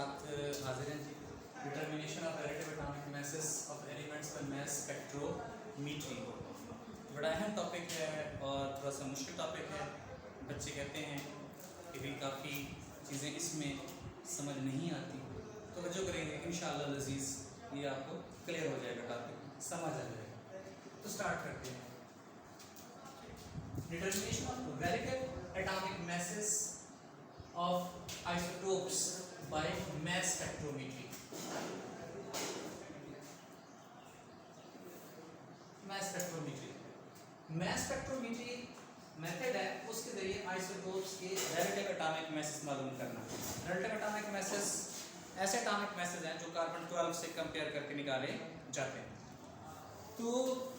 साथ हाजिर हैं जी। Determination of relative atomic masses of elements by mass spectrometry बड़ा अहम टॉपिक है और थोड़ा सा मुश्किल टॉपिक है। बच्चे कहते हैं कि भी काफ़ी चीज़ें इसमें समझ नहीं आती, तो जो करेंगे इंशाअल्लाह लजीज़ ये आपको क्लियर हो जाएगा, टॉपिक समझ आ जाएगा। तो स्टार्ट करते हैं। Determination of relative atomic masses of isotopes by mass spectrometry. mass spectrometry method है, उसके जरिए आइसोटोप्स के रिलेटिव एटॉमिक masses मालूम करना। रिलेटिव एटॉमिक masses ऐसे एटॉमिक masses हैं जो कार्बन 12 से कंपेयर करके निकाले जाते हैं। तो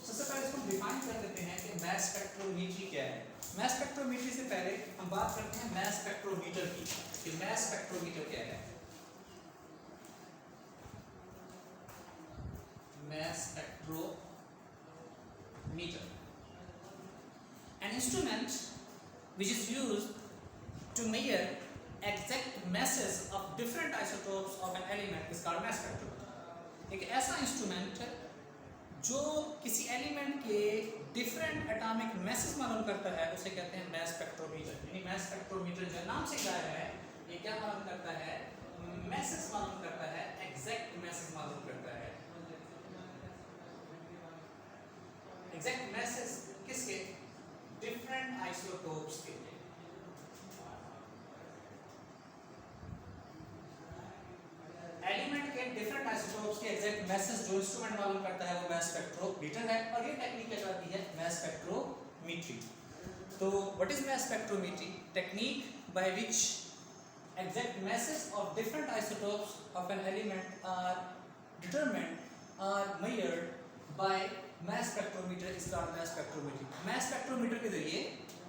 सबसे पहले इसको डिफाइन कर देते हैं कि मास स्पेक्ट्रोमीट्री क्या है। मास स्पेक्ट्रोमीट्री से पहले हम बात करते हैं मास स्पेक्ट्रोमीटर की कि मास स्पेक्ट्रोमीटर क्या है। मास spectrometer an instrument which is used to measure exact masses of different isotopes of an element is called mass spectrometer। एक ऐसा इंस्ट्रूमेंट जो किसी एलिमेंट के डिफरेंट एटॉमिक मैसेज मालूम करता है उसे कहते हैं मास स्पेक्ट्रोमीटर। यानी मास स्पेक्ट्रोमीटर जो नाम से कहा है ये क्या मालूम करता है, मैसेज मालूम करता है, एग्जैक्ट मैसेज मालूम करता है। एग्जैक्ट मैसेज किसके, डिफरेंट आइसोटोप्स के। एलिमेंट के डिफरेंट आइसोटोप्स के एग्जैक्ट मैसेज जो इंस्ट्रूमेंट मालूम करता है वो मास स्पेक्ट्रोमीटर है और ये टेक्निक कहलाती है मास स्पेक्ट्रोमीट्री। तो what is mass spectrometry? Technique by which exact masses of different isotopes of an element are determined or measured by mass spectrometer is called mass spectrometry। mass spectrometer के जरिए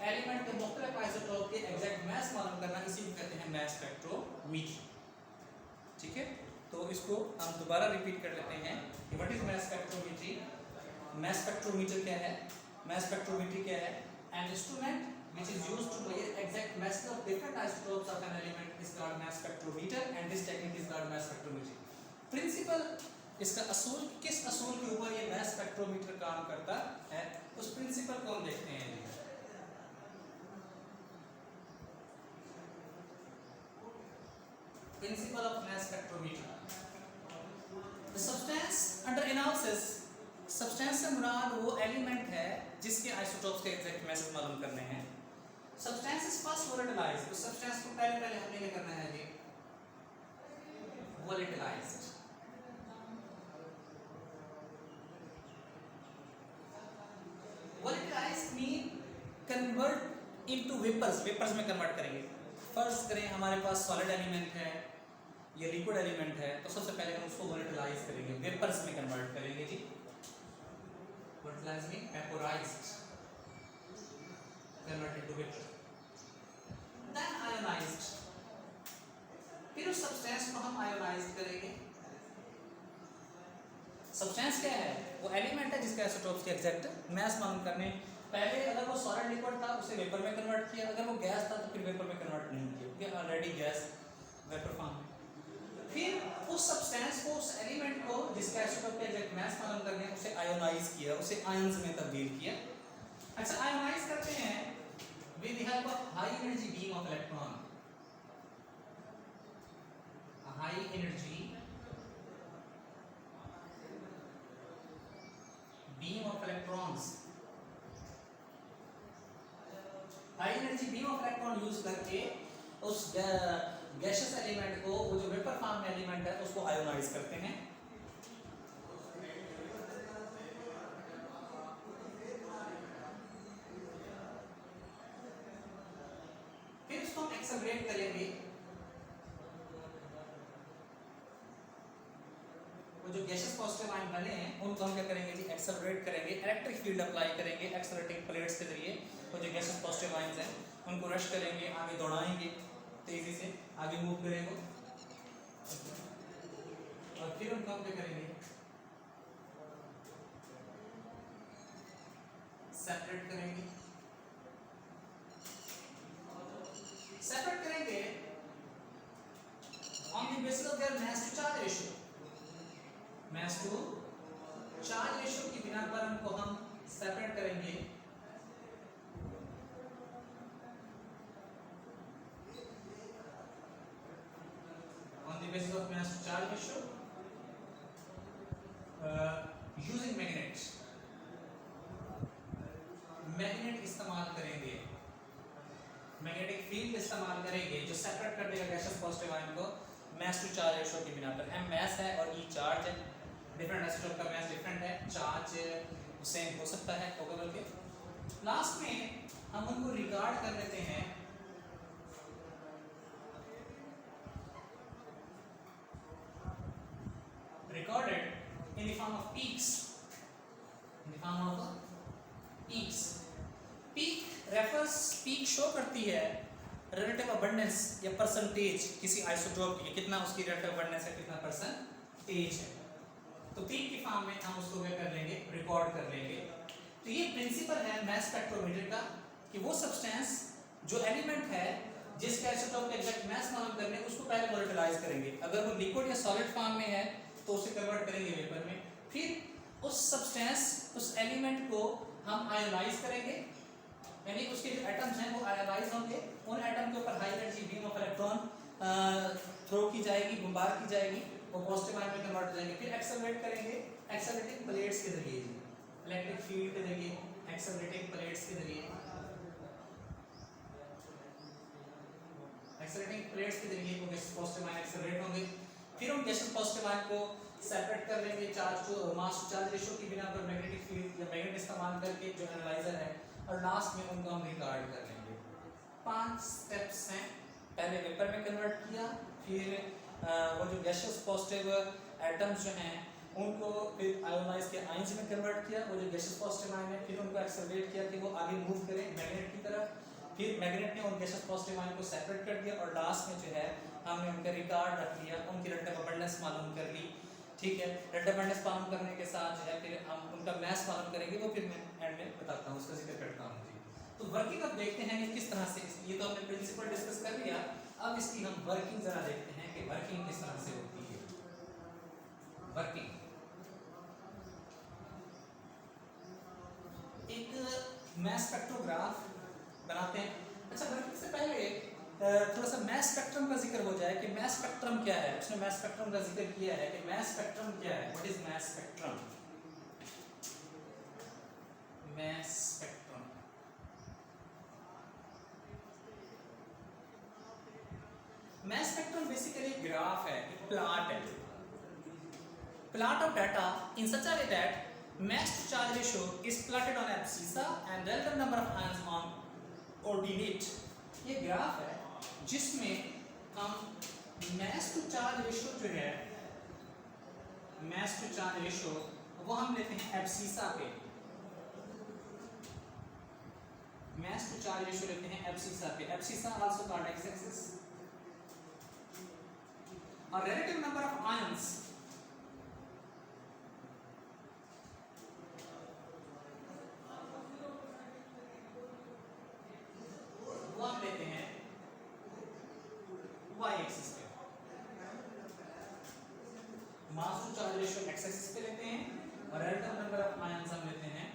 element के मुख्तलिफ isotope के exact mass मालूम करना इसी को कहते हैं मास स्पेक्ट्रोमीट्री। ठीक है, तो इसको हम दोबारा रिपीट कर लेते हैं कि what is mass spectrometry. Mass spectrometer क्या है, मास स्पेक्ट्रोमेट्री क्या है? An instrument which is used to measure exact masses of different isotopes of an element is called mass spectrometer and this technique is called mass spectrometry। Principle इसका असूल, किस असूल के ऊपर ये मास स्पेक्ट्रोमीटर काम करता है उस प्रिंसिपल को हम देखते हैं। Principle of mass spectrometer. The substance under analysis, substance से मुराद वो एलिमेंट है जिसके आइसोटोप्स के एग्जैक्ट मैसेज मालूम करने हैं। सब्सटेंस इज फर्स्ट वोलेटिलाइज्ड, तो सब्सटेंस को पहले हमने क्या करना है जी, volatilised. Volatilised mean convert into vapours, vapours में कन्वर्ट करेंगे। फर्स्ट करें हमारे पास सॉलिड एलिमेंट है, ये लिक्विड एलिमेंट है, तो सबसे पहले हम उसको वोलेटिलाइज करेंगे, वेपर्स में कन्वर्ट करेंगे जी। वोलेटिलाइज mean वेपोराइज्ड, converted to vapor, then ionized। फिर उस सब्सटेंस को हम आयोनाइज्ड करेंगे। सब्सटेंस क्या है, वो एलिमेंट है जिसके आइसोटोप्स के एग्जैक्ट मास मालूम करने। पहले अगर वो सॉलिड लिक्विड था उसे वेपर में कन्वर्ट किया, अगर वो गैस था तो फिर वेपर में कन्वर्ट नहीं किया क्योंकि ऑलरेडी गैस वेपर फॉर्म में। फिर उस सब्सटेंस को, उस एलिमेंट को जिसके आइसोटोप के एग्जैक्ट मास मालूम करने उसे आयोनाइज किया, उसे आयंस में तब्दील किया। अच्छा, आयोनाइज करते हैं with the help of high energy beam of electron, a high energy beam of electrons, high energy beam of electron use करके उस गैसियस एलिमेंट को, वो जो वेपर फॉर्म में एलिमेंट है उसको आयोनाइज करते हैं। एक्सेलरेट करेंगे, वो जो गैसेस पॉजिटिव आयन बने हैं उनको हम क्या करेंगे जी, एक्सेलरेट करेंगे, इलेक्ट्रिक फील्ड अप्लाई करेंगे एक्सेलरेटिंग प्लेट्स के जरिए। वो जो गैसेस पॉजिटिव आयंस हैं उनको रश करेंगे, आगे दौड़ाएंगे, तेजी से आगे मूव करेंगे और फिर उनको हम क्या करेंगे, सेपरेट करेंगे। सेपरेट करेंगे on the basis of mass to charge ratio की बिना पर उनको हम सेपरेट करेंगे on the basis of mass to charge ratio using magnet इस्तेमाल करेंगे, मैग्नेटिक फील्ड इस्तेमाल करेंगे जो सेपरेट कर देगा गैसियस पॉजिटिव आयन को mass to charge ratio की बिना पर। m mass है और e charge है, डिफरेंट आइसोटोप का mass डिफरेंट है, चार्ज सेम हो सकता है ओके के। लास्ट में हम उनको रिकॉर्ड कर लेते हैं recorded in the form of peaks, in the form of peaks. peak show करती है रिलेटिव अबंडेंस या परसेंटेज किसी आइसोटोप की, कितना उसकी रिलेटिव अबंडेंस है, कितना परसेंटेज है। तो पीक की फॉर्म में हम उसको क्या कर लेंगे, रिकॉर्ड कर लेंगे। तो ये प्रिंसिपल है मास स्पेक्ट्रोमीटर का कि वो सब्सटेंस जो एलिमेंट है जिसके आइसोटोप का एग्जैक्ट मास मालूम करने उसको पहले वोलेटिलाइज करेंगे, अगर वो लिक्विड या सॉलिड फॉर्म में है तो उसे कन्वर्ट करेंगे वेपर में, फिर उस सब्सटेंस उस एलिमेंट को हम आयोनाइज करेंगे, यानी उसके जो एटम्स हैं वो आयोनाइज होंगे, उन एटम के ऊपर high energy beam of electron throw की जाएगी, बम्बार की जाएगी, वो पॉजिटिव आयन में कन्वर्ट हो जाएंगे, फिर एक्सेलरेट करेंगे एक्सेलरेटिंग प्लेट्स के जरिए, इलेक्ट्रिक फील्ड के जरिए, एक्सेलरेटिंग प्लेट्स के जरिए, एक्सेलरेटिंग प्लेट्स के जरिए वो पॉजिटिव आयन एक्सेलरेट होंगे, फिर हम गैसियस पॉजिटिव आयन को सेपरेट कर लेंगे चार्ज को मास टू चार्ज रेशियो की बिना पर मैग्नेटिक फील्ड या मैग्नेट इस्तेमाल करके जो एनालाइजर है, और लास्ट में उनको हम रिकॉर्ड कर लेंगे। 5 स्टेप्स हैं, पहले वेपर में कन्वर्ट किया, फिर वो जो गैसियस पॉजिटिव एटम्स जो हैं उनको फिर आयोनाइज के आयंस में कन्वर्ट किया, वो जो गैसियस पॉजिटिव आयन है, फिर उनको एक्सेलरेट किया कि वो आगे मूव करें मैग्नेट की तरफ, फिर मैग्नेट ने उन गैसियस पॉजिटिव आयन को सेपरेट कर दिया, और लास्ट में जो है हमने उनका रिकॉर्ड रख लिया, उनकी रिलेटिव अबंडेंस मालूम कर ली, ठीक है। रिलेटिव अबंडेंस मालूम करने के साथ जो है फिर हम उनका मास मालूम करेंगे, वो फिर मैं एंड में बताता हूँ, उसका जिक्र करता हूँ जी। तो वर्किंग अब देखते हैं कि किस तरह से, ये तो हमने प्रिंसिपल डिस्कस कर लिया, अब इसकी हम वर्किंग जरा देखते हैं कि वर्किंग किस तरह से होती है। वर्किंग एक मास स्पेक्ट्रोग्राफ बनाते हैं। अच्छा, वर्किंग से पहले थोड़ा सा मास स्पेक्ट्रम का जिक्र हो जाए कि मास स्पेक्ट्रम क्या है। उसने मास स्पेक्ट्रम का जिक्र किया है कि मास स्पेक्ट्रम क्या है, what is mass spectrum. Mass spectrum mass spectrum basically graph है, एक प्लॉट है, plot of data in such a way that mass to charge ratio is plotted on abscissa and relative number of ions on ordinate। ये graph है जिसमें हम mass to charge ratio जो है, mass to charge ratio वो हम लेते हैं abscissa पे, mass to charge ratio लेते हैं abscissa पे, abscissa also called x-axis, और relative number of ions वो हम लेते हैं y एक्सिस पे, mass to charge ratio x axis पे लेते हैं, और रिलेटिव नंबर ऑफ आयंस हम लेते हैं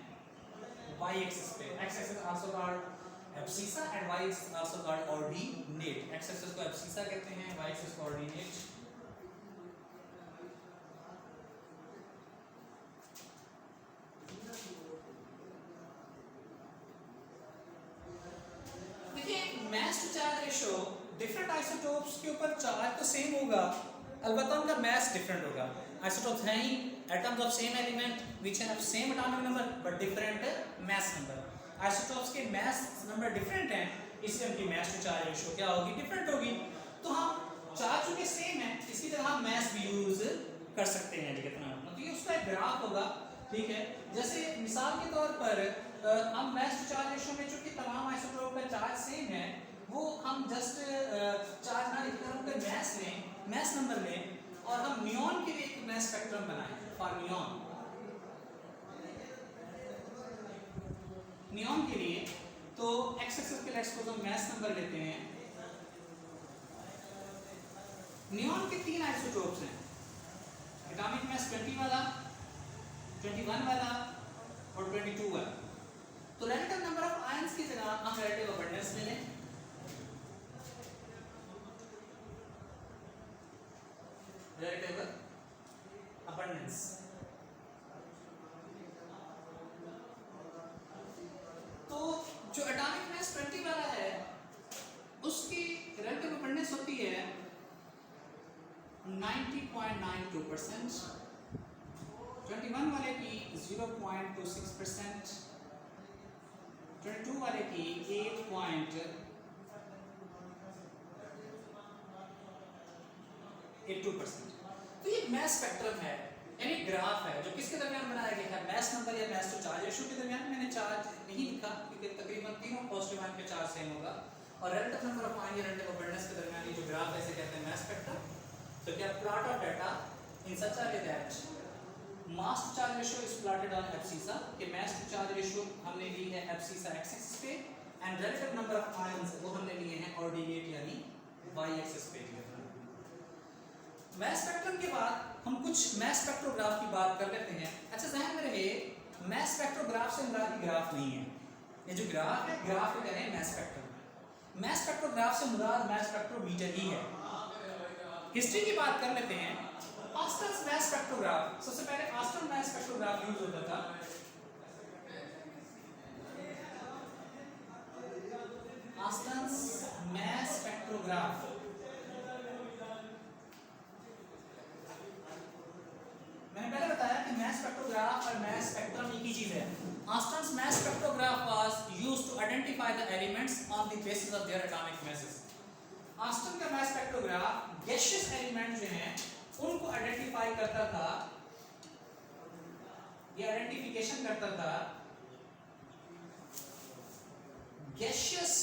y एक्सिस पे। x axis also called abscissa and y axis also called ordinate. x axis को एब्सिसा कहते हैं, y एक्सिस को ordinate. Mass to charge ratio different isotopes के ऊपर चार्ज तो सेम होगा, अलबत्ता उनका मास डिफरेंट होगा। आइसोटोप्स हैं ही atoms of same element which have same atomic number but different mass number. Isotopes के मास नंबर डिफरेंट हैं, इसलिए उनकी मास टू चार्ज रेशियो क्या होगी, डिफरेंट होगी। तो हम चार्ज चूंकि सेम है, इसकी जगह हम मास भी यूज कर सकते हैं, कितना तो ये उसका एक ग्राफ होगा, ठीक है। जैसे मिसाल के तौर पर हम मास टू चार्ज रेशियो में चूंकि तमाम आइसोटोप का चार्ज सेम है, वो हम जस्ट चार्ज ना लिखकर उनका मास लें, मास नंबर लें, और हम नियॉन के लिए एक मास स्पेक्ट्रम बनाएं फॉर नियॉन। नियॉन के लिए तो एक्स एक्सिस के लेट्स सपोज हम मास नंबर लेते हैं। नियॉन के 3 आइसोटोप्स हैं, एटॉमिक मास 20 वाला, 21 वाला और 22 वाला। तो रिलेटिव नंबर ऑफ आयंस की जगह हम रिलेटिव अबंडेंस ले लें। रिलेटिव अबंडेंस तो जो एटॉमिक मास 20 वाला है उसकी रिलेटिव अबंडेंस होती है 90.92%, 21 वाले की 0.26%, 22 वाले की 8.82%। तो ये मास स्पेक्ट्रम है, यानी ग्राफ है जो किसके दरमियान बनाया गया है, मास नंबर या मास टू चार्ज रेशियो के दरमियान। मैंने चार्ज नहीं लिखा क्योंकि तकरीबन तीनों पॉजिटिव आयन के चार्ज सेम होगा, और रिलेटिव नंबर ऑफ आयन या रिलेटिव अबंडेंस के दरमियान ये जो ग्राफ है इसे कहते हैं mass spectrum. So we have plot of data in such a way that mass to charge ratio is plotted on abscissa कि mass to charge ratio हमने ली है abscissa x-axis पे, and relative number of ions वो हमने लिए हैं ordinate यानी y-axis पे। mass spectrum के बाद हम कुछ mass spectrograph की बात कर लेते हैं। अच्छा ध्यान में रहे, mass spectrograph से मुराद ग्राफ नहीं है, ये जो ग्राफ है ग्राफ को कहते हैं mass spectrum। mass spectrograph से मुराद mass spectrometer ही है। हिस्ट्री की बात कर लेते हैं। ऑस्टन्स मास स्पेक्ट्रोग्राफ, सबसे पहले ऑस्टन मास स्पेक्ट्रोग्राफ यूज होता था। ऑस्टन्स मास स्पेक्ट्रोग्राफ मैंने पहले बताया कि मास स्पेक्ट्रोग्राफ और मास स्पेक्ट्रम एक ही चीज है। Aston's mass spectrograph was used to identify the elements on the basis of their atomic masses. Aston का मास स्पेक्ट्रोग्राफ गैसियस एलिमेंट जो हैं उनको आइडेंटिफाई करता था, ये आइडेंटिफिकेशन करता था गैसियस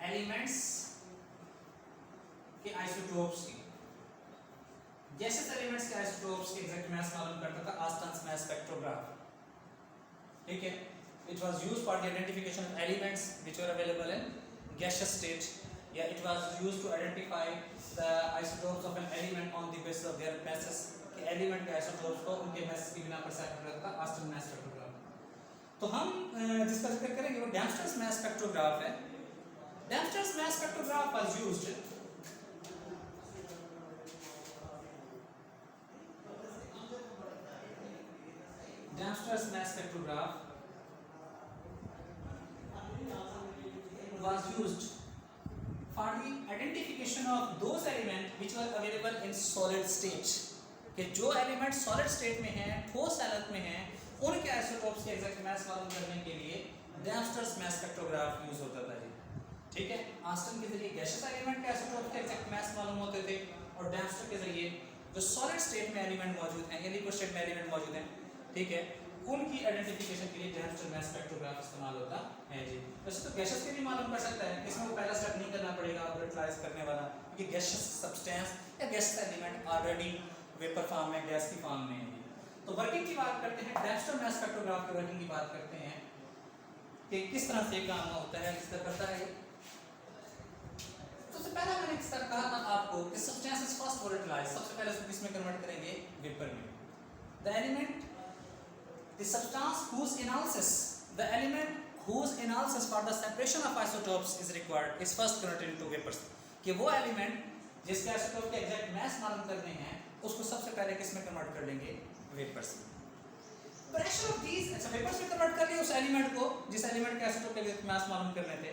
एलिमेंट्स के आइसोटोप्स की, गैसियस एलिमेंट्स के आइसोटोप्स के एग्जैक्ट मास मालूम करता था ऑस्टन्स मास स्पेक्ट्रोग्राफ। ठीक है, it was used for the identification of elements which were available in gaseous state, yeah, it was used to identify the isotopes of an element on the basis of their masses कि element के isotopes को उनके masses की बिना पर set करता था Austin मास spectrograph. तो हम जिसका जिक्र करेंगे वो डैम्स्टर्स मास स्पेक्ट्रोग्राफ है। डैम्स्टर्स मास spectrograph was used Dempster's mass spectrograph was used for the identification of those elements which were available in solid state कि जो एलिमेंट सॉलिड स्टेट में हैं, ठोस हालत में हैं, उनके आइसोटोप्स के एग्जैक्ट मास मालूम करने के लिए डैम्स्टर्स मास स्पेक्ट्रोग्राफ यूज होता था जी। ठीक है, ऑस्टन के जरिए गैसियस एलिमेंट के आइसोटोप्स के एग्जैक्ट मास मालूम होते थे, और डैम्स्टर के जरिए जो सॉलिड स्टेट में एलिमेंट मौजूद हैं या लिक्विड स्टेट में एलिमेंट मौजूद हैं, ठीक है, उनकी आइडेंटिफिकेशन के लिए डैम्स्टर मास स्पेक्ट्रोग्राफ इस्तेमाल होता है जी। वैसे तो गैसेस के भी मालूम कर सकता है, इसमें वो पहला स्टेप नहीं करना पड़ेगा ऑर्बिटलाइज करने वाला, क्योंकि गैसियस सब्सटेंस या gaseous element already vapour form में, गैस की फॉर्म में है। तो वर्किंग की बात करते हैं, डैम्स्टर मास स्पेक्ट्रोग्राफ की वर्किंग की बात करते हैं कि किस तरह से काम होता है, किस तरह करता है। तो सबसे पहला मैंने किस तरह कहा था आपको कि सब्सटेंस इज फर्स्ट वोलेटाइज, सबसे पहले इसको किस में कन्वर्ट करेंगे, वेपर में। The element the substance whose analysis the element whose analysis for the separation of isotopes is required is first converted into vapors कि वो एलिमेंट जिसके आइसोटोप के एग्जैक्ट मास मालूम करने हैं उसको सबसे पहले किस में कन्वर्ट कर लेंगे, वेपर्स में। प्रेशर ऑफ दीस, अच्छा वेपर्स में कन्वर्ट कर लिया उस एलिमेंट को जिस एलिमेंट के आइसोटोप के एग्जैक्ट मास मालूम करने थे।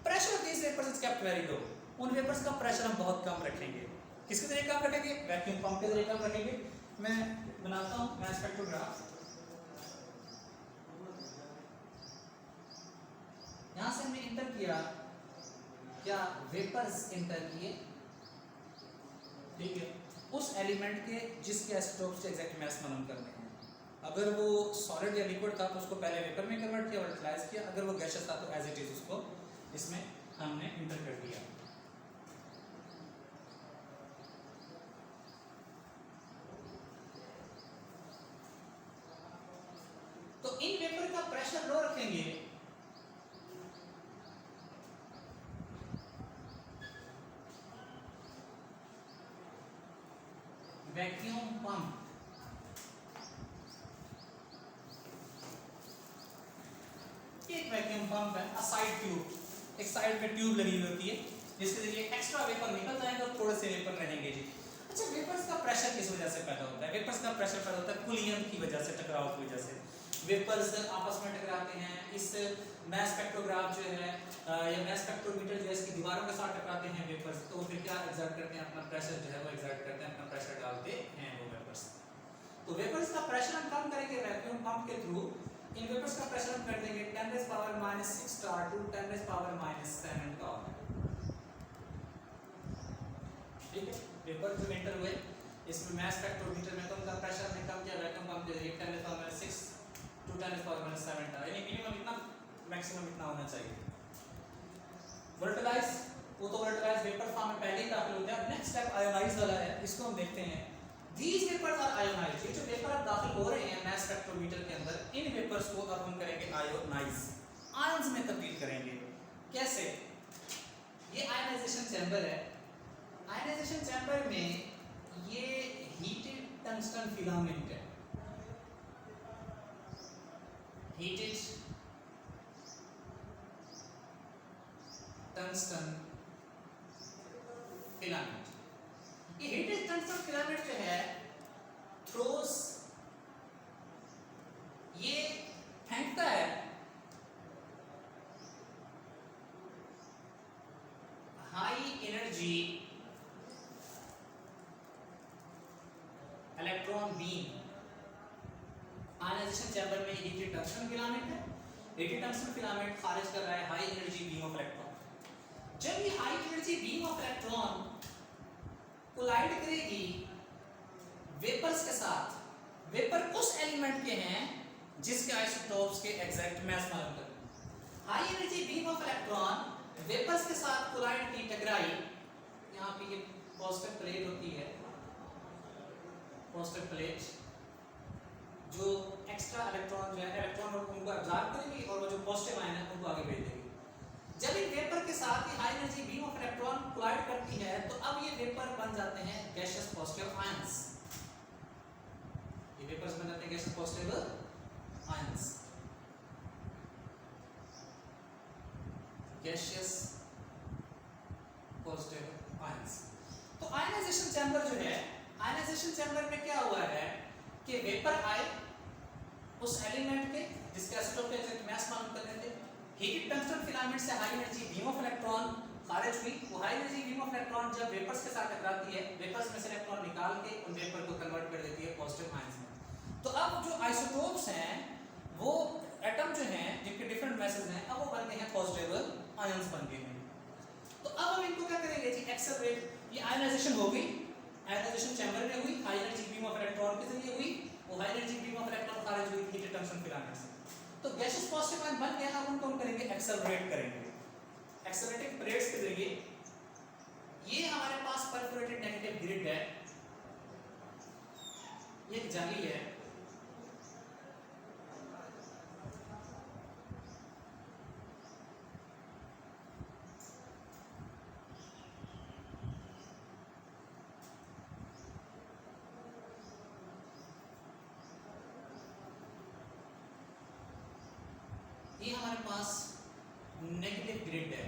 Pressure of these vapours is kept very low, उन वेपर्स का प्रेशर हम बहुत कम रखेंगे। किसके जरिए कम रखेंगे, वैक्यूम पंप के जरिए कम रखेंगे। मैं बनाता हूं मास स्पेक्ट्रोग्राफ, यहां से हमने इंटर किया, क्या वेपर्स इंटर किए, ठीक है, उस एलिमेंट के जिसके आइसोटोप से एग्जैक्ट मास मालूम करने हैं। अगर वो सॉलिड या लिक्विड था तो उसको पहले वेपर में कन्वर्ट किया, वोलेटाइज किया। अगर वो गैसियस था तो एज इट इज उसको इसमें हमने इंटर कर दिया। तो इन वेपर का प्रेशर लो रखेंगे, वैक्यूम पंप, एक वैक्यूम पंप है, अ साइड ट्यूब, एक साइड में ट्यूब लगी हुई होती है जिसके जरिए एक्स्ट्रा वेपर निकल जाएगा और थोड़े से वेपर रहेंगे जी। अच्छा, वेपर्स का प्रेशर किस वजह से पैदा होता है? वेपर्स का प्रेशर पैदा होता है कूलिंग की वजह से, टकराव की वजह से वेपर्स आपस में टकराते हैं। इस मैस स्पेक्ट्रोग्राफ जो है या मैस स्पेक्ट्रोमीटर जो है इसकी दीवारों के साथ टकराते हैं वेपर्स, तो फिर क्या एग्जर्ट करते हैं, अपना प्रेशर जो है वो एग्जर्ट करते हैं, अपना प्रेशर डालते हैं वो वेपर्स। तो वेपर्स का प्रेशर हम कम करेंगे वैक्यूम पंप के थ्रू। इन वेपर्स का प्रेशर हम कर देंगे 10⁻⁻6 स्टार टू 10⁻⁷ का। ठीक है, वेपर जो एंटर हुए इसमें मैस स्पेक्ट्रोमीटर में तो उनका प्रेशर हमने कम किया वैक्यूम पंप के जरिए 10⁻⁶ टू 10⁻⁷ था, यानी मिनिमम इतना, मैक्सिमम इतना होना चाहिए। वोल्टेलाइज, वो तो वोल्टेलाइज वेपर फॉर्म में पहले ही दाखिल होता है। नेक्स्ट स्टेप आयोनाइज वाला है, इसको हम देखते हैं। These vapors are ionized, ये जो वेपर अब दाखिल हो रहे हैं मैस स्पेक्ट्रोमीटर के अंदर, इन वेपर्स को अब हम करेंगे आयोनाइज, आयंस में तब्दील करेंगे। कैसे? ये आयनाइजेशन चैम्बर है, आयनाइजेशन चैम्बर में ये हीटेड टंगस्टन फिलामेंट है, हीटेड टंगस्टन फिलामेंट। ये हीटेड टंगस्टन फिलामेंट जो है थ्रोस, ये फेंकता है high energy electron beam. Ionization chamber में हीटेड टंगस्टन फिलामेंट है, हीटेड टंगस्टन फिलामेंट खारिज कर रहा है high energy beam of electron. जब ये high energy beam of electron collide करेगी वेपर्स के साथ, वेपर उस एलिमेंट के हैं जिसके आइसोटोप्स के एग्जैक्ट मास मालूम करें। High energy beam of electron vapours के साथ कोलाइड की, टकराई, यहाँ पे ये पॉजिटिव प्लेट होती है, पॉजिटिव प्लेट जो एक्स्ट्रा इलेक्ट्रॉन जो है इलेक्ट्रॉन उनको अब्जॉर्ब करेगी और वो जो पॉजिटिव आयन है उनको आगे भेज देगी। जब इन वेपर के साथ ही high energy beam of electron collide करती है तो अब ये वेपर बन जाते हैं गैसियस पॉजिटिव आयंस, ये वेपर्स बन जाते हैं gaseous positive ions, gaseous positive ions. तो आयनाइजेशन चैम्बर जो है, आयनाइजेशन चैम्बर में क्या हुआ है कि वेपर आए उस एलिमेंट के जिसके आइसोटोप के एग्जैक्ट मास मालूम करने थे, हीटेड टंगस्टन फिलामेंट से high energy beam of electron खारिज हुई। वो high energy beam of electron जब वेपर्स के साथ टकराती है, वेपर्स में से इलेक्ट्रॉन निकाल के उन वेपर को कन्वर्ट कर देती है पॉजिटिव आयंस में। तो अब जो आइसोटोप्स हैं वो एटम जो हैं जिनके डिफरेंट मैसेज हैं, अब वो बन गए हैं पॉजिटिव आयंस बन गए हैं। तो अब हम इनको क्या करेंगे जी, एक्सेलरेट। ये आयनाइजेशन हो गई, आयनाइजेशन चैम्बर में हुई, high energy beam of electron के जरिए हुई, वो high energy beam of electron खारिज हुई हीटेड टंगस्टन फिलामेंट से। तो गैसियस पॉजिटिव आयन बन गया, अब उनको हम करेंगे एक्सेलरेट करेंगे। एक्सेलरेटिंग प्लेट्स के जरिए, ये हमारे पास परफोरेटेड नेगेटिव ग्रिड है, ये एक जाली है, ये हमारे पास नेगेटिव ग्रिड है,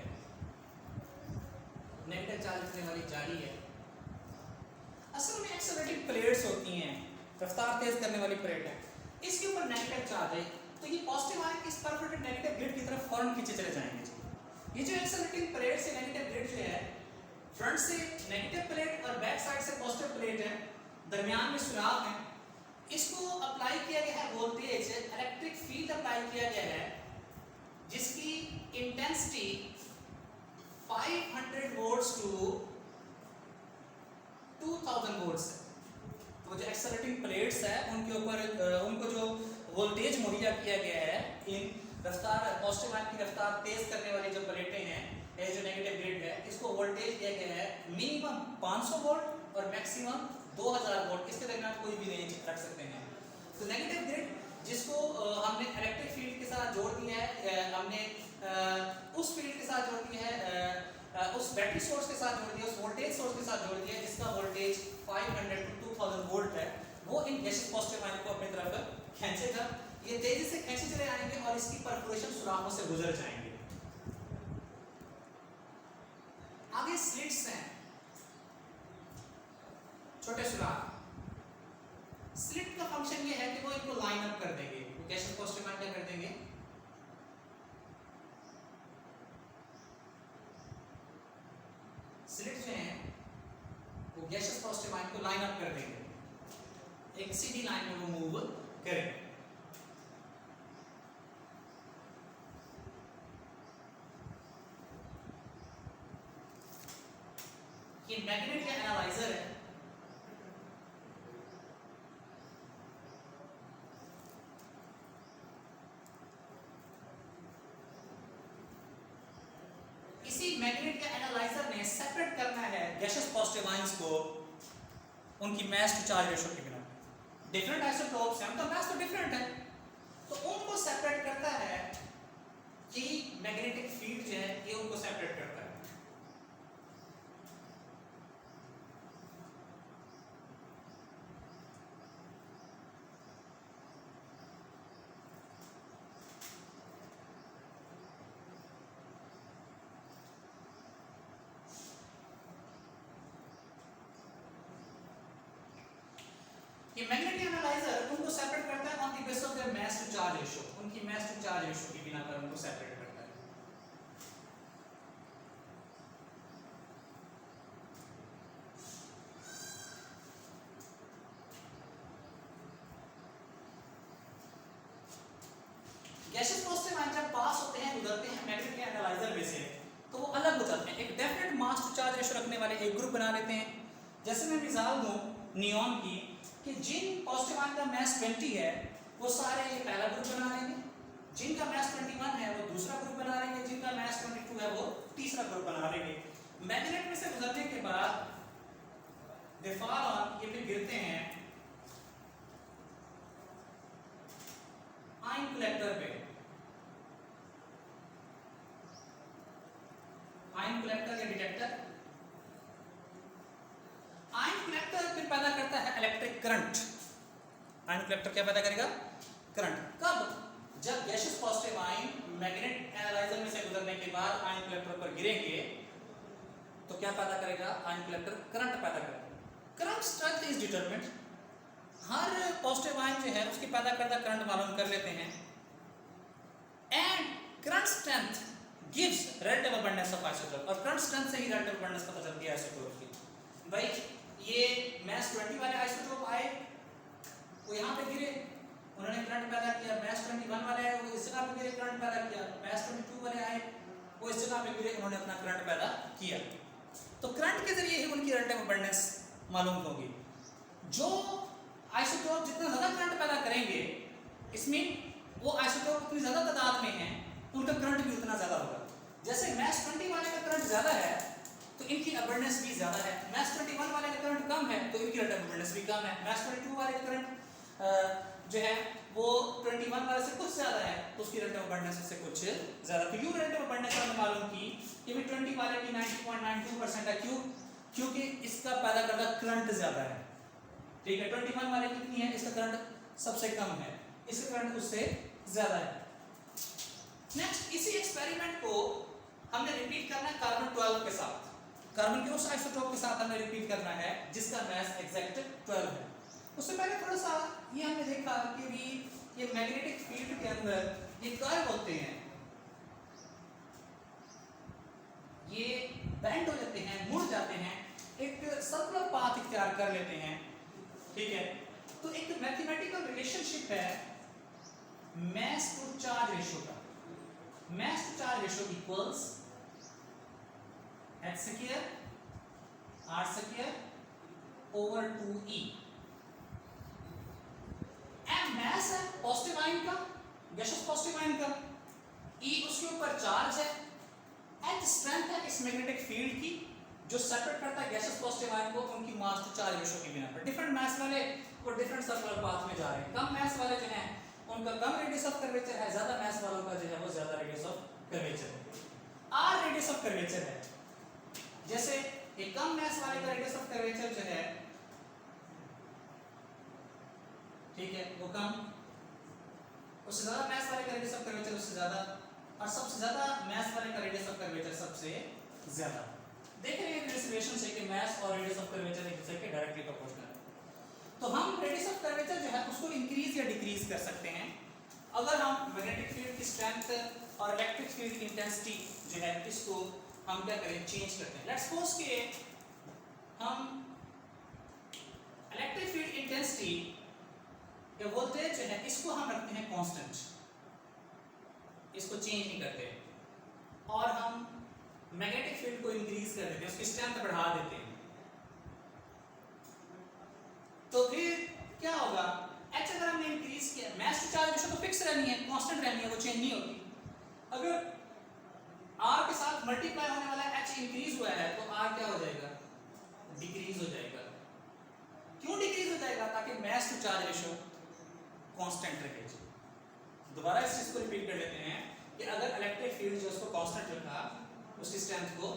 नेगेटिव चार्ज रखने वाली जाली है। असल में एक्सेलरेटिंग प्लेट्स होती हैं, रफ्तार तेज करने वाली प्लेट है, इसके ऊपर नेगेटिव चार्ज है तो ये पॉजिटिव आयन इस परफोरेटेड नेगेटिव ग्रिड की तरफ फौरन खींचे चले जाएंगे। ये जो एक्सेलरेटिंग प्लेट से नेगेटिव ग्रिड जो है, फ्रंट से नेगेटिव प्लेट और बैक साइड से पॉजिटिव प्लेट है, दरमियान में सुराख है, इसको अप्लाई किया गया है वोल्टेज, इलेक्ट्रिक फील्ड अप्लाई किया गया है जिसकी इंटेंसिटी 500 वोल्ट्स टू 2000 वोल्ट्स है। तो जो एक्सेलरेटिंग प्लेट्स है उनके ऊपर उनको जो वोल्टेज मुहैया किया गया है, इन रफ्तार पॉजिटिव आयन की रफ्तार तेज करने वाली जो प्लेटें हैं, ये जो नेगेटिव ग्रिड है, इसको वोल्टेज दिया गया है मिनिमम 500 वोल्ट और मैक्सिमम 2000 वोल्ट, इसके दरमियान कोई भी रेंज रख सकते हैं। तो नेगेटिव ग्रिड जिसको हमने इलेक्ट्रिक फील्ड के साथ जोड़ दिया है, हमने उस फील्ड के साथ जोड़ दिया है उस बैटरी सोर्स के साथ जोड़ दिया, उस वोल्टेज सोर्स के साथ जोड़ दिया जिसका वोल्टेज 500 to 2000 वोल्ट है, वो इन गैसियस पॉजिटिव आयन को अपनी तरफ खींचेगा। ये तेजी से खींचे चले आएंगे और इसकी परफोरेशन सुराखों से गुजर जाएंगे। आगे स्लिट्स हैं, छोटे सुराख। स्लिट का फंक्शन ये है कि वो इनको लाइन अप कर देंगे। गैसियस पॉजिटिव आयन क्या कर देंगे, स्लिट जो है वो गैसियस पॉजिटिव आयन को लाइन अप कर देंगे, एक सीधी लाइन में वो मूव करेंगे। ये मैग्नेट का एनालाइजर है। इसी मैग्नेट के एनालाइजर ने सेपरेट करना है गैसियस पॉजिटिव आयंस को उनकी मास टू चार्ज रेशियो के बिना। डिफरेंट आइसोटोप्स हैं, उनका मास तो डिफरेंट है, तो उनको सेपरेट करता है कि मैग्नेटिक फील्ड जो है ये उनको सेपरेट करता है। ये मैग्नेटिक एनालाइजर उनको सेपरेट करता है on the basis of their mass to charge ratio, उनकी मास टू चार्ज रेशियो की बिना पर उनको सेपरेट करता है। गैसियस पॉजिटिव आयन जब पास होते हैं, गुजरते हैं मैग्नेटिक एनालाइजर में से, तो वो अलग हो जाते हैं। एक definite mass to charge ratio रखने वाले एक ग्रुप बना लेते हैं। जैसे मैं मिसाल दूं नियॉन की, कि जिन पॉजिटिव आयन का मास 20 है वो सारे पहला ग्रुप बना लेंगे, जिनका मास 21 है वो दूसरा ग्रुप बना लेंगे, जिनका मास 22 है वो तीसरा ग्रुप बना लेंगे। मैग्नेट में से गुजरने के बाद दे फॉल ऑन, ये फिर गिरते हैं आयन कलेक्टर पे। आयन कलेक्टर या डिटेक्टर, आयन कलेक्टर फिर पैदा करता है इलेक्ट्रिक करंट। आयन कलेक्टर क्या पैदा करेगा, करंट। कब, जब gaseous positive ion magnet analyser में से गुजरने के बाद आयन कलेक्टर पर गिरेंगे तो क्या पैदा करेगा, आयन कलेक्टर करंट पैदा करेगा। Current strength is determined, her positive ion जो है उसकी पैदा करता करंट मालूम कर लेते हैं। And current strength gives relative abundance of isotope, और करंट स्ट्रेंथ से ही रिलेटिव अबंडेंस पता चलती है आइसोटोप की। भाई ये मास 20 वाले आइसोटोप आए, वो यहाँ पे गिरे, उन्होंने करंट पैदा किया। मास 21 वाले आए, वो इस जगह पे गिरे, करंट पैदा किया। मास 22 वाले आए, वो इस जगह पे गिरे, उन्होंने अपना करंट पैदा किया। तो करंट के जरिए ही उनकी रिलेटिव अबंडेंस मालूम होगी। जो आइसोटोप जितना ज़्यादा करंट पैदा करेंगे, इसमें वो आइसोटोप उतनी ज़्यादा तादाद में हैं, उनका करंट भी उतना ज़्यादा होगा। जैसे मास 20 वाले का करंट ज़्यादा है तो इनकी अबंडेंस भी ज़्यादा है। मास 21 वाले का करंट कम है तो इनकी रिलेटिव अबंडेंस भी कम है। मास 22 वाले का करंट जो है वो 21 वाले से कुछ ज़्यादा है तो उसकी रिलेटिव अबंडेंस से कुछ ज़्यादा। तो यू रिलेटिव अबंडेंस हमने मालूम की कि भी 20 वाले की 90.92% है। क्यों, क्योंकि इसका पैदा करता करंट ज़्यादा है। ठीक है, 21 वाले कितनी है, इसका करंट सबसे कम है, इसका करंट उससे ज़्यादा है। नेक्स्ट, इसी एक्सपेरिमेंट को हमने रिपीट करना है कार्बन 12 के साथ। कार्बन के उस आइसोटोप के साथ हमें रिपीट करना है जिसका मास एग्जैक्ट 12 है। उससे पहले थोड़ा सा ये हमने देखा कि भी ये मैग्नेटिक फील्ड के अंदर ये कर्व होते हैं, ये बेंड हो जाते हैं, मुड़ जाते हैं, एक सर्कुलर पाथ इख्तियार कर लेते हैं। ठीक है, तो एक मैथमेटिकल रिलेशनशिप है मास टू चार्ज रेशियो का। Mass to charge ratio equals h square r square over 2e। m mass है पॉजिटिव आयन का, गैसियस पॉजिटिव आयन का, e उसके ऊपर चार्ज है, h स्ट्रेंथ है इस मैग्नेटिक फील्ड की जो सेपरेट करता है गैसियस पॉजिटिव आयन को उनकी मास टू चार्ज रेशियो की बिना पर। डिफरेंट मास वाले वो डिफरेंट सर्कुलर पाथ में जा रहे हैं। कम मास वाले जो हैं उनका कम रेडियस ऑफ कर्वेचर है, ज्यादा मास वालों का जो है वो ज्यादा रेडियस ऑफ कर्वेचर है। r रेडियस ऑफ कर्वेचर है, जैसे एक कम मास वाले का रेडियस ऑफ कर्वेचर जो है, ठीक है, वो कम, उससे ज्यादा मास वाले का रेडियस ऑफ कर्वेचर उससे ज्यादा, और सबसे ज्यादा मास वाले का रेडियस ऑफ कर्वेचर सबसे ज्यादा। देख रहे हैं रिलेशन से कि मास और रेडियस ऑफ कर्वेचर एक दूसरे के डायरेक्टली प्रोपोर्शनल है। तो हम रेडियस ऑफ कर्वेचर जो है उसको इंक्रीज या डिक्रीज कर सकते हैं अगर हम मैग्नेटिक फील्ड की स्ट्रेंथ और इलेक्ट्रिक फील्ड की इंटेंसिटी जो है इसको हम क्या करें, चेंज करते हैं। लेट्स सपोज कि हम इलेक्ट्रिक फील्ड इंटेंसिटी या वोल्टेज जो है इसको हम रखते हैं कांस्टेंट, इसको चेंज नहीं करते, और हम मैग्नेटिक फील्ड को इंक्रीज कर देते हैं, उसकी स्ट्रेंथ बढ़ा देते हैं। तो फिर क्या होगा, H अगर हमने इंक्रीज किया, मास टू चार्ज रेशियो तो फिक्स रहनी है, कांस्टेंट रहनी है, वो चेंज नहीं होती। अगर R के साथ मल्टीप्लाई होने वाला H इंक्रीज हुआ है तो R क्या हो जाएगा, डिक्रीज हो जाएगा। क्यों डिक्रीज हो जाएगा, ताकि मास टू चार्ज रेशियो कांस्टेंट रहे। दोबारा इस चीज को रिपीट कर लेते हैं कि अगर इलेक्ट्रिक फील्ड जो उसको कांस्टेंट रखा, उसकी स्ट्रेंथ को,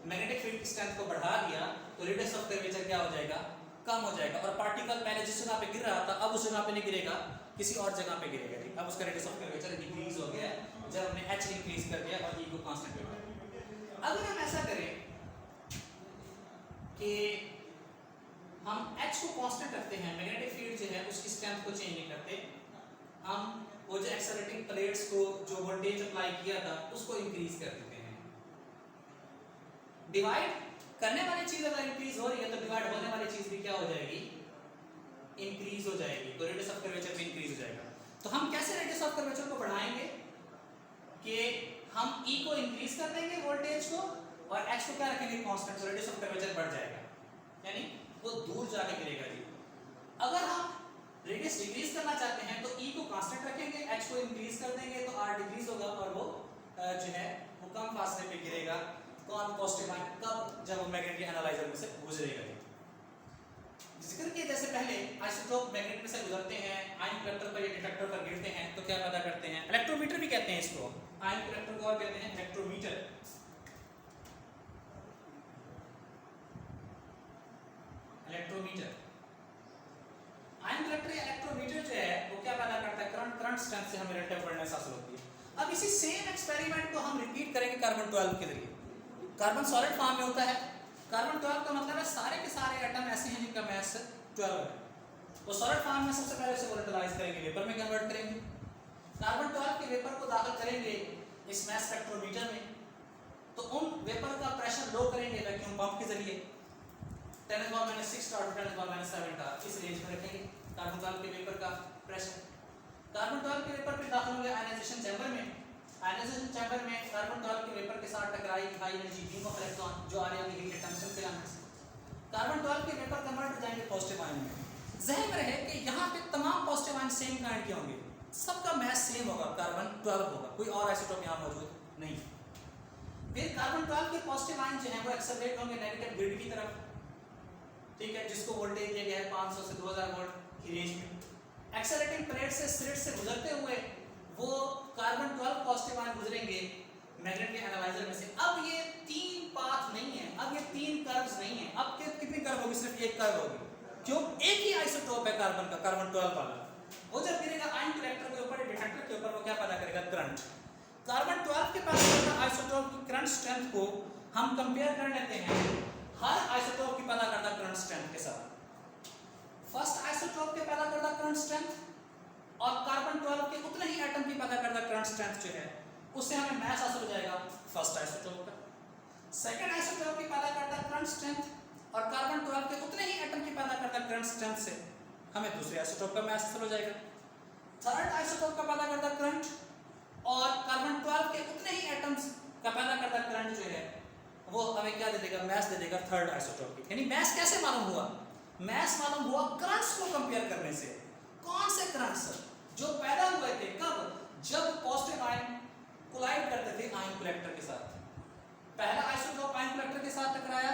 मैग्नेटिक फील्ड की स्ट्रेंथ को बढ़ा दिया, तो रेडियस ऑफ कर्वेचर क्या हो जाएगा, कम हो जाएगा, और पार्टिकल पहले जिस जगह पे गिर रहा था अब उस जगह पे नहीं गिरेगा, किसी और जगह पे गिरेगा। ठीक, अब उसका रेडियस ऑफ कर्वेचर डिक्रीज हो गया जब हमने H इंक्रीज कर दिया और E को कांस्टेंट कर दिया। अगर हम ऐसा करें कि हम H को कांस्टेंट रखते हैं, मैग्नेटिक फील्ड जो है उसकी स्ट्रेंथ को चेंज नहीं करते, हम वो जो एक्सेलरेटिंग प्लेट्स को जो वोल्टेज अप्लाई किया था उसको इंक्रीज कर देते हैं। डिवाइड करने वाली चीज अगर इंक्रीज हो रही है तो डिवाइड होने वाली चीज भी क्या हो जाएगी, इंक्रीज हो जाएगी, तो रेडियस ऑफ कर्वेचर भी इंक्रीज हो जाएगा। तो हम कैसे रेडियस ऑफ कर्वेचर को बढ़ाएंगे कि हम E को इंक्रीज कर देंगे वोल्टेज को, और H को क्या रखेंगे, कांस्टेंट, तो रेडियस ऑफ कर्वेचर बढ़ जाएगा, यानी वो दूर जाके गिरेगा जी। अगर हम रेडियस डिक्रीज करना चाहते हैं तो E को कांस्टेंट रखेंगे, H को इंक्रीज कर देंगे तो R डिक्रीज होगा, और वो जो है वो कम फासले पे गिरेगा। कौन, पॉजिटिव आयन, कब, जब वो मैग्नेटिक एनालाइजर में से गुजरेगा। जिक्र किया जैसे पहले आइसोटोप मैग्नेट में से गुजरते हैं, आयन कलेक्टर पर या डिटेक्टर पर गिरते हैं तो क्या पैदा करते हैं, इलेक्ट्रोमीटर भी कहते हैं इसको, आयन कलेक्टर को और कहते हैं इलेक्ट्रोमीटर। इलेक्ट्रोमीटर, आयन कलेक्टर या इलेक्ट्रोमीटर जो है वो क्या पैदा करता है, करंट, करंट स्ट्रेंथ से हमें रिलेटिव ब्राइटनेस हासिल होती है। अब इसी सेम एक्सपेरिमेंट को हम रिपीट करेंगे कार्बन 12 के जरिए। कार्बन सॉलिड फॉर्म में होता है, कार्बन 12 का मतलब है सारे के सारे एटम ऐसे हैं जिनका मास 12 है। वो सॉलिड फॉर्म में सबसे पहले उसे वोलेटिलाइज करेंगे, वेपर में कन्वर्ट करेंगे, कार्बन 12 के वेपर को दाखिल करेंगे इस मास स्पेक्ट्रोमीटर में, तो उन वेपर का प्रेशर लो करेंगे वैक्यूम पंप के जरिए, 10⁻⁶ टॉर टू 10⁻⁷ टॉर, इस रेंज में रखेंगे कार्बन 12 के वेपर का प्रेशर। कार्बन 12 के वेपर फिर दाखिल होंगे आयनाइजेशन चैम्बर में, आयनाइजेशन चैम्बर में कार्बन 12 के वेपर के साथ टकराएगी high energy beam of electron जो आ रही होगी हीट टंगस्टन फिलामेंट से। कार्बन 12 के वेपर कन्वर्ट हो जाएंगे पॉजिटिव आयन में। ज़हन में रहे कि यहाँ पे तमाम पॉजिटिव आयन सेम काइंड के होंगे, सबका मास सेम होगा, कार्बन 12 होगा, कोई और आइसोटोप यहाँ मौजूद नहीं। फिर कार्बन 12 के पॉजिटिव आयन जो है वो एक्सेलरेट होंगे नेगेटिव ग्रिड की तरफ, ठीक है, जिसको वोल्टेज दिया गया है 500 से 2000 वोल्ट की रेंज में। एक्सेलरेटिंग प्लेट से स्लिट से गुजरते हुए वो कार्बन 12 पॉजिटिव आयन गुजरेंगे मैग्नेटिक एनालाइजर में से। अब ये तीन पाथ नहीं है, अब ये तीन कर्व्स नहीं है, अब कितनी कर्व होगी, सिर्फ एक कर्व होगी, क्यों, एक ही आइसोटोप है कार्बन का, कार्बन 12 वाला। वो जब गिरेगा आयन कलेक्टर के ऊपर, डिटेक्टर के ऊपर, वो क्या पैदा करेगा, करंट। कार्बन 12 के पास आइसोटोप की करंट स्ट्रेंथ को हम कंपेयर कर लेते हैं हर आइसोटोप की पैदा करता करंट स्ट्रेंथ के साथ। फर्स्ट आइसोटोप के पैदा करता करंट स्ट्रेंथ और कार्बन 12 के उतने ही एटम की पैदा करता करंट स्ट्रेंथ जो है उससे हमें मास हासिल हो जाएगा फर्स्ट आइसोटोप का। सेकंड आइसोटोप की पैदा करता करंट स्ट्रेंथ और कार्बन 12 के उतने ही एटम की पैदा करता करंट स्ट्रेंथ से हमें दूसरे आइसोटोप का मास हासिल हो जाएगा। थर्ड आइसोटोप का पैदा करता करंट और कार्बन 12 के उतने ही एटम्स का पैदा करता करंट जो है वो हमें क्या दे देगा, मास दे देगा थर्ड आइसोटोप की। यानी मास कैसे मालूम हुआ, मास मालूम हुआ करंट्स को कंपेयर करने से। कौन से करंट्स जो पैदा हुए थे, कब, जब पॉजिटिव आयन कोलाइड करते थे आयन कलेक्टर के साथ। पहला आइसोटोप आयन कलेक्टर के साथ टकराया,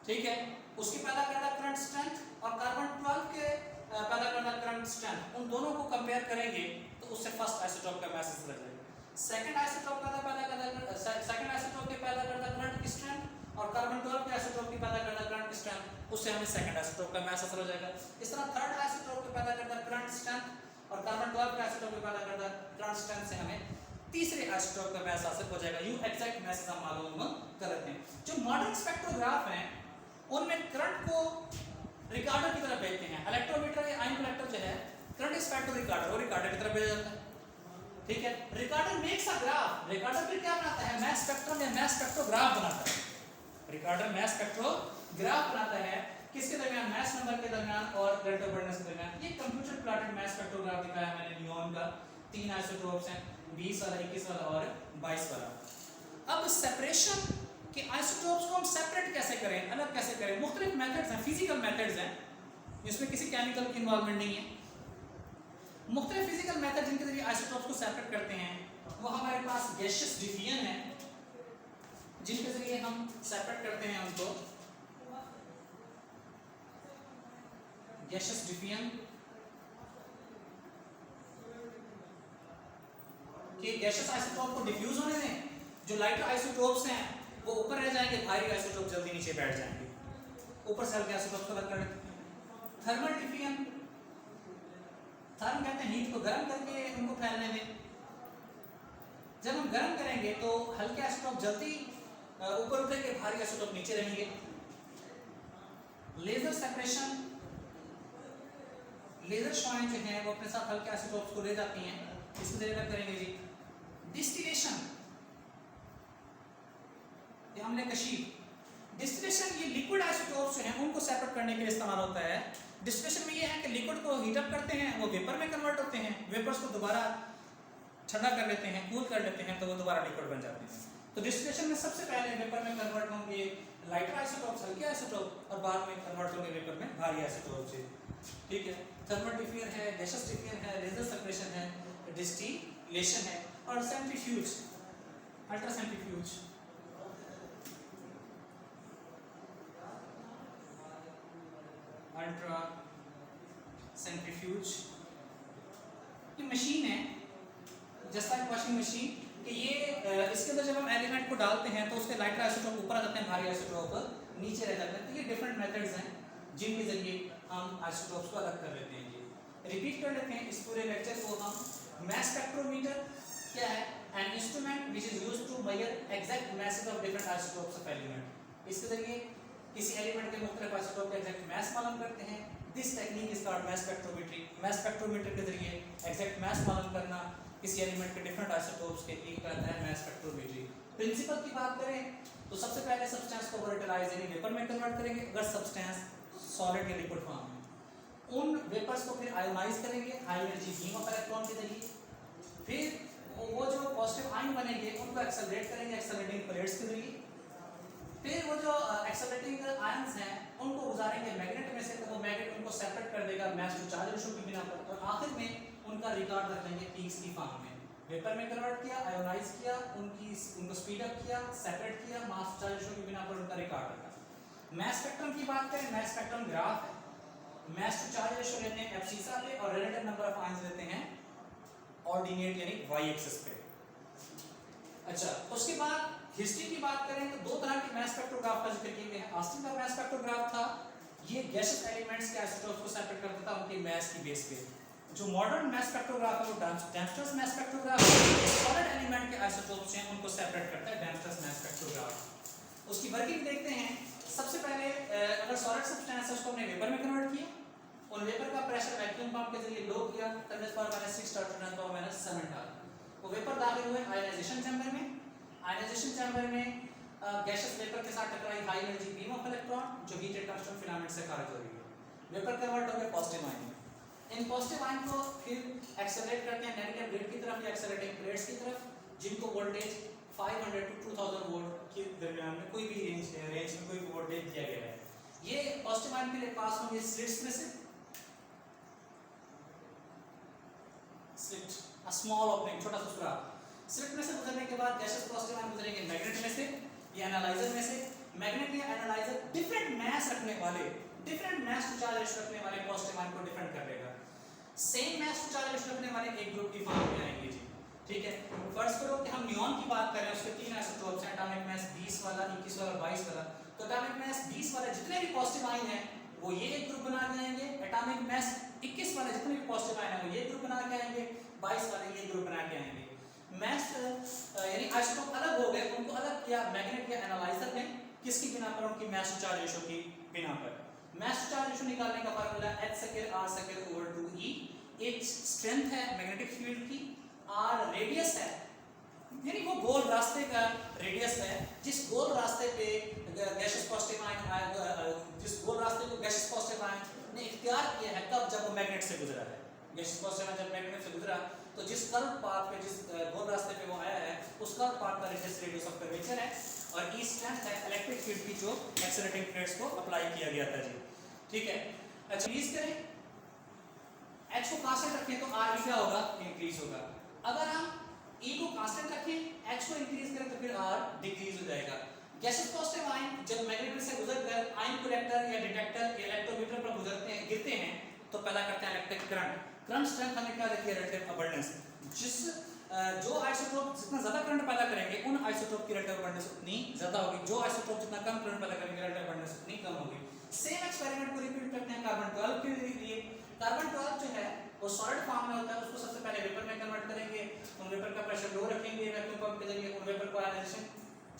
ठीक है, उसकी पैदा करता करंट स्ट्रेंथ और कार्बन 12 के पैदा करता करंट स्ट्रेंथ, उन दोनों को कंपेयर करेंगे तो उससे फर्स्ट आइसोटोप का मैसेज लग जाएगा। सेकंड आइसोटोप का पैदा करता सेकंड आइसोटोप के पैदा करता करंट की स्ट्रेंथ और कार्बन 12 के आइसोटोप की पैदा करता करंट स्ट्रेंथ, उससे हमें सेकंड आइसोटोप का मास हासिल हो जाएगा। इस तरह थर्ड आइसोटोप के पैदा करता करंट स्ट्रेंथ और कार्बन 12 के आइसोटोप के पैदा करता करंट स्ट्रेंथ से हमें तीसरे आइसोटोप का मास हासिल हो जाएगा। यू एग्जैक्ट मैसेज हम मालूम कर लेते हैं। जो मॉडर्न स्पेक्ट्रोग्राफ हैं उनमें करंट को रिकॉर्डर की तरफ भेजते हैं। इलेक्ट्रोमीटर या आयन कलेक्टर जो है current is fed to recorder, वो रिकॉर्डर की तरफ भेजा जाता है। ठीक है, recorder makes a graph. Recorder फिर क्या बनाता है? मैस स्पेक्ट्रम या मैस स्पेक्ट्रोग्राफ बनाता है। रिकॉर्डर मैस स्पेक्ट्रोग्राफ बनाता है किसके दरमियान? मैस नंबर के दरमियान और रिलेटिव ब्राइटनेस के दरमियान। ये कंप्यूटर प्लॉटेड मैस स्पेक्ट्रोग्राफ दिखाया है मैंने नियॉन का। 3 आइसोटोप्स हैं, 20 वाला, 21 वाला और 22 वाला। अब सेपरेशन कि आइसोटोप्स को हम सेपरेट कैसे करें, अलग कैसे करें, मुख्तलिफ मेथड्स हैं, फिजिकल मेथड्स हैं, इसमें किसी केमिकल की इन्वॉल्वमेंट नहीं है। मुख्तलिफ फिजिकल मेथड जिनके जरिए आइसोटोप्स को सेपरेट करते हैं वो हमारे पास गैसियस डिफिजन है, जिनके जरिए हम सेपरेट करते हैं उनको। गैसियस डिफिजन कि गैसियस आइसोटोप को डिफ्यूज होने दें, जो लाइटर आइसोटोप्स हैं वो ऊपर रह जाएंगे, भारी आइसोटोप जल्दी नीचे बैठ जाएंगे, ऊपर से हल्के आइसोटोप को अलग कर देते हैं। थर्मल डिफिजन, थर्म कहते हैं हीट को गर्म करके उनको फैलने दें। जब हम गर्म करेंगे तो हल्के आइसोटोप जल्दी ऊपर उठेंगे, भारी आइसोटोप नीचे रहेंगे। लेजर सेपरेशन, लेजर श्वाएं जो हैं वो अपने साथ हल्के आइसोटोप्स को ले जाती हैं, इसको जरिए अलग करेंगे जी। डिस्टिलेशन, ये हमने कशी। डिस्टिलेशन ये लिक्विड आइसोटोप्स जो हैं उनको सेपरेट करने के लिए इस्तेमाल होता है। डिस्टिलेशन में ये है कि लिक्विड को हीट अप करते हैं, वो वेपर में कन्वर्ट होते हैं, वेपर्स को दोबारा ठंडा कर लेते हैं, कूल कर लेते हैं, तो वो दोबारा लिक्विड बन जाते हैं। तो डिस्टिलेशन में सबसे पहले वेपर में कन्वर्ट होंगे लाइटर आइसोटोप्स, हल्के आइसोटोप, और बाद में कन्वर्ट होंगे वेपर में भारी आइसोटोप से। ठीक है, थर्मल डिफ्यूजन है, गैसियस डिफ्यूजन है, लेजर सेपरेशन है, डिस्टिलेशन है, और centrifuge, ultra centrifuge. Ultra centrifuge ये मशीन है जस्ट लाइक वॉशिंग मशीन कि ये इसके अंदर जब हम एलिमेंट को डालते हैं तो उसके लाइटर आइसोटोप ऊपर आ जाते हैं, भारी आइसोटोप नीचे रह जाते हैं। तो ये डिफरेंट मेथड्स हैं जिनके जरिए हम आइसोटोप्स को अलग कर लेते हैं। ये रिपीट कर लेते हैं इस पूरे लेक्चर को हम। मैस स्पेक्ट्रोमीटर क्या है? An instrument which is used to measure exact masses of different isotopes of element. इसके जरिए किसी एलिमेंट के मुख्तलिफ आइसोटोप के एग्जैक्ट मैस मालूम करते हैं। This technique is called mass spectrometry. Mass spectrometer के जरिए एग्जैक्ट मैस मालूम करना किसी एलिमेंट के डिफरेंट आइसोटोप्स के एक कहता है मैस स्पेक्ट्रोमेट्री। प्रिंसिपल की बात करें तो सबसे पहले सब्सटेंस को वोलेटाइज यानी वेपर में कन्वर्ट करेंगे, अगर सब्सटेंस सॉलिड या लिक्विड फॉर्म में। उन वेपर्स को फिर आयोनाइज करेंगे high energy beam of electron के जरिए। फिर वो जो पॉजिटिव आयन बनेंगे उनको एक्सेलरेट करेंगे एक्सेलरेटिंग प्लेट्स के जरिए। फिर वो जो एक्सेलरेटिंग आयंस हैं उनको गुजारेंगे मैग्नेट में से, तो वो मैग्नेट उनको सेपरेट कर देगा मास टू चार्ज रेशियो की बिना पर, और आखिर में उनका रिकॉर्ड रख लेंगे पीक्स की फॉर्म में। वेपर में कन्वर्ट किया, आयोनाइज किया, उनको स्पीड अप किया, सेपरेट किया, मास टू चार्ज रेशियो की बिना पर उनका रिकॉर्ड रखा। मैस स्पेक्ट्रम की बात करें, मैस स्पेक्ट्रम ग्राफ है। मैस टू चार्ज रेशियो लेते हैं एब्सिसा पे और रिलेटिव नंबर ऑफ आयंस लेते हैं ऑर्डिनेट यानी वाई एक्सिस पे। अच्छा, उसके बाद हिस्ट्री की बात करें तो दो तरह के मैस स्पेक्ट्रोग्राफ का जिक्र किया गया है। ऑस्टिन का मैस स्पेक्ट्रोग्राफ था, ये गैसियस एलिमेंट्स के आइसोटोप्स को सेपरेट करता था उनके मैस की बेस पे। जो मॉडर्न मैस स्पेक्ट्रोग्राफ है वो डैम्स्टर्स मैस स्पेक्ट्रोग्राफ है, सॉलिड एलिमेंट के आइसोटोप्स हैं उनको सेपरेट करता है डैम्स्टर्स मैस स्पेक्ट्रोग्राफ। उसकी वर्किंग देखते हैं। सबसे पहले अगर सॉलिड सब्सटेंस है उसको हमने वेपर में कन्वर्ट किया, उन वेपर का प्रेशर वैक्यूम पंप के जरिए लो किया, 10⁻⁻6 10⁻⁷ डाला, वो वेपर दाखिल हुए आयनाइजेशन चैम्बर में। आयनाइजेशन चैम्बर में गैसियस वेपर के साथ टकराई high energy beam of electron जो हीट टंगस्टन फिलामेंट से खारिज हो रही है। वेपर कन्वर्ट हो गए पॉजिटिव आयन में। इन पॉजिटिव आयन को फिर एक्सेलरेट करते हैं नेगेटिव ग्रेड की तरफ या एक्सेलरेटिंग प्लेट्स की तरफ, जिनको वोल्टेज 500 to 2000 वोल्ट के दरमियान में कोई भी रेंज में कोई वोल्टेज दिया गया है। ये पॉजिटिव आयन के लिए पास होंगे स्लिट्स में से, स्लिट अ स्मॉल ओपनिंग, छोटा सा सुराख। स्लिट में से गुजरने के बाद गैसियस पॉजिटिव आयन गुजरेंगे मैग्नेट में से या एनालाइजर में से। मैग्नेट या एनालाइजर डिफरेंट मास रखने वाले, different mass to charge ratio रखने वाले पॉजिटिव आयन को डिफेंड कर लेगा। Same mass to charge ratio रखने वाले एक ग्रुप की फॉर्म में आएंगे जी। ठीक है, फर्स्ट करो कि हम नियॉन की बात करें, उसके 3 आइसोटोप्स हैं, एटॉमिक मास 20 वाला, 21 वाला, 22 वाला। तो एटॉमिक मास 20 वाले जितने भी पॉजिटिव आयन हैं वो ये एक ग्रुप बना के आएंगे, एटॉमिक मास 21 वाले जितने भी पॉजिटिव आयन हैं वो ये ग्रुप बना के आएंगे, 22 वाले ये ग्रुप बना के आएंगे। मास यानी आइसोटोप अलग हो गए, उनको अलग किया मैग्नेट या एनालाइजर ने, किसकी बिना पर? उनकी मास टू चार्ज रेशियो की बिना पर। मास टू चार्ज रेशियो निकालने का फार्मूला h²r²/2e। h स्ट्रेंथ है मैग्नेटिक फील्ड की, r रेडियस है, यानी वो गोल रास्ते का रेडियस है, जिस गोल रास्ते पे गैसियस पॉजिटिव आयन, जिस गोल रास्ते को गैसियस पॉजिटिव आयन ने इख्तियार किया है, कब? जब वो मैग्नेट से गुजरा है। गैसियस पॉजिटिव आयन जब मैग्नेट से गुजरा तो जिस कर्व पाथ पे, जिस गोल रास्ते पे वो आया है, उस कर्व पाथ का रेडियस ऑफ कर्वेचर है, और ई स्ट्रेंथ है इलेक्ट्रिक फील्ड की जो एक्सीलरेटिंग प्लेट्स को अप्लाई किया गया था जी। ठीक है, अच्छा इंक्रीज करें, h को कांस्टेंट रखें तो r भी क्या होगा? इंक्रीज होगा। अगर हम e को कांस्टेंट रखें, h को इंक्रीज करें तो फिर r डिक्रीज हो जाएगा। गैसियस पॉजिटिव आयन जब मैग्नेट से गुजरकर आयन कलेक्टर या डिटेक्टर या इलेक्ट्रोमीटर पर गुजरते हैं, गिरते हैं, तो पैदा करते हैं इलेक्ट्रिक करंट। करंट स्ट्रेंथ हमें क्या देती है? Relative abundance. जिस जो आइसोटोप जितना ज्यादा करंट पैदा करेंगे, उन आइसोटोप की रिलेटिव अबंडेंस उतनी ज्यादा होगी, जो आइसोटोप जितना कम करंट पैदा करेंगे, रिलेटिव अबंडेंस उतनी कम होगी। सेम एक्सपेरिमेंट को रिपीट करते हैं कार्बन 12 के लिए। कार्बन 12 जो है वो सॉलिड फॉर्म में होता है, उसको सबसे पहले वेपर में कन्वर्ट करेंगे, उन वेपर का प्रेशर लो रखेंगे वैक्यूम पंप के जरिए, उन वेपर को आयोनाइजेशन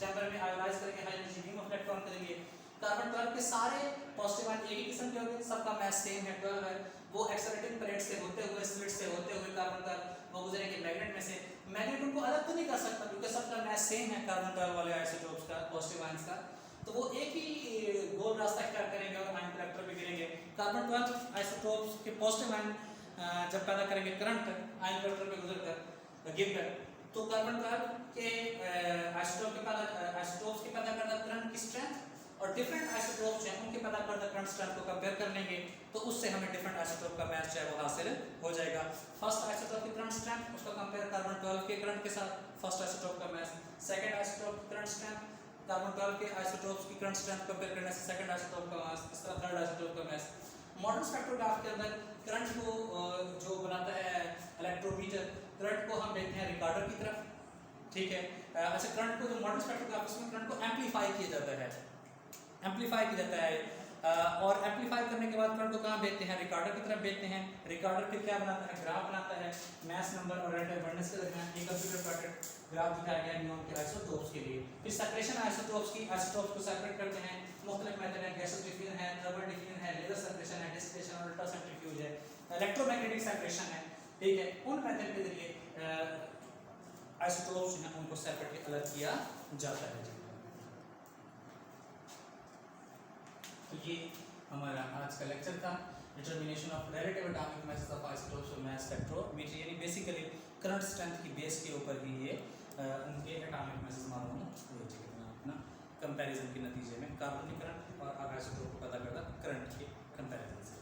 चैम्बर में आयोनाइज करेंगे, high energy beam of electron के जरिए। कार्बन 12 के सारे पॉजिटिव आयन एक ही किस्म के होंगे, सबका मास सेम है 12 है। वो एक्सेलरेटिंग प्लेट से होते हुए, स्लिट से होते हुए कार्बन 12 वो गुजरेंगे मैग्नेट में से। मैग्नेट उनको अलग तो नहीं कर सकता क्योंकि सबका मास सेम है कार्बन 12 वाले आइसोटोप्स का, पॉजिटिव आयंस का, तो वो एक ही गोल रास्ता इख्तियार करेंगे और आयन कलेक्टर पे गिरेंगे। कार्बन 12 आइसोटोप्स के पॉजिटिव आयन जब पैदा करेंगे करंट आयन कलेक्टर पे गुजरकर गिरकर, तो कार्बन 12 के आइसोटोप्स के पैदा करदा करंट की स्ट्रेंथ और डिफरेंट आइसोटोप्स हैं उनके पैदा करदा करंट स्ट्रेंथ को कंपेयर कर लेंगे, तो उससे हमें डिफरेंट आइसोटोप का मास जो है वो हासिल हो जाएगा। फर्स्ट आइसोटोप की करंट स्ट्रेंथ उसको कंपेयर कार्बन 12 के करंट के साथ, फर्स्ट आइसोटोप का मास। सेकंड आइसोटोप की करंट स्ट्रेंथ कार्बन 12 के आइसोटोप्स की करंट स्ट्रेंथ कंपेयर करने से सेकंड आइसोटोप का मास, इस तरह थर्ड आइसोटोप का मास। मॉडर्न स्पेक्ट्रोग्राफ के अंदर करंट को जो बनाता है इलेक्ट्रोमीटर, करंट को हम देखते हैं रिकॉर्डर की तरफ, ठीक है। अच्छा, करंट को जो मॉडर्न स्पेक्ट्रोग्राफ में करंट को एम्पलीफाई किया जाता है, एम्पलीफाई किया जाता है, और एम्पलीफाई करने के बाद करंट को कहाँ भेजते हैं? रिकॉर्डर की तरफ भेजते हैं। रिकॉर्डर फिर क्या बनाता है? ग्राफ बनाता है मास नंबर और रिलेटिव अबंडेंस के दरमियान एक कंप्यूटर प्लॉटेड ग्राफ दिखाया गया नियॉन के आइसोटोप्स के लिए। फिर सेपरेशन आइसोटोप्स की, आइसोटोप्स को सेपरेट करते हैं, मुख्तलिफ मेथड है, गैसेस डिफ्यूजन है, थर्मल डिफ्यूजन है, लेजर सेपरेशन है, डिस्टिलेशन और अल्ट्रासेंट्रीफ्यूज है, इलेक्ट्रोमैग्नेटिक सेपरेशन है, ठीक है। उन मेथड के जरिए आइसोटोप्स हैं उनको सेपरेटली अलग किया जाता है। तो ये हमारा आज का लेक्चर था, determination of relative atomic masses of isotopes और मास स्पेक्ट्रोमेट्री, यानी बेसिकली करंट स्ट्रेंथ की बेस के ऊपर ही ये उनके एटॉमिक मासेस मालूम हुए थे अपना कंपैरिजन के नतीजे में कार्बन के करंट और आइसोटोप को पता करता करंट के कंपैरिजन से।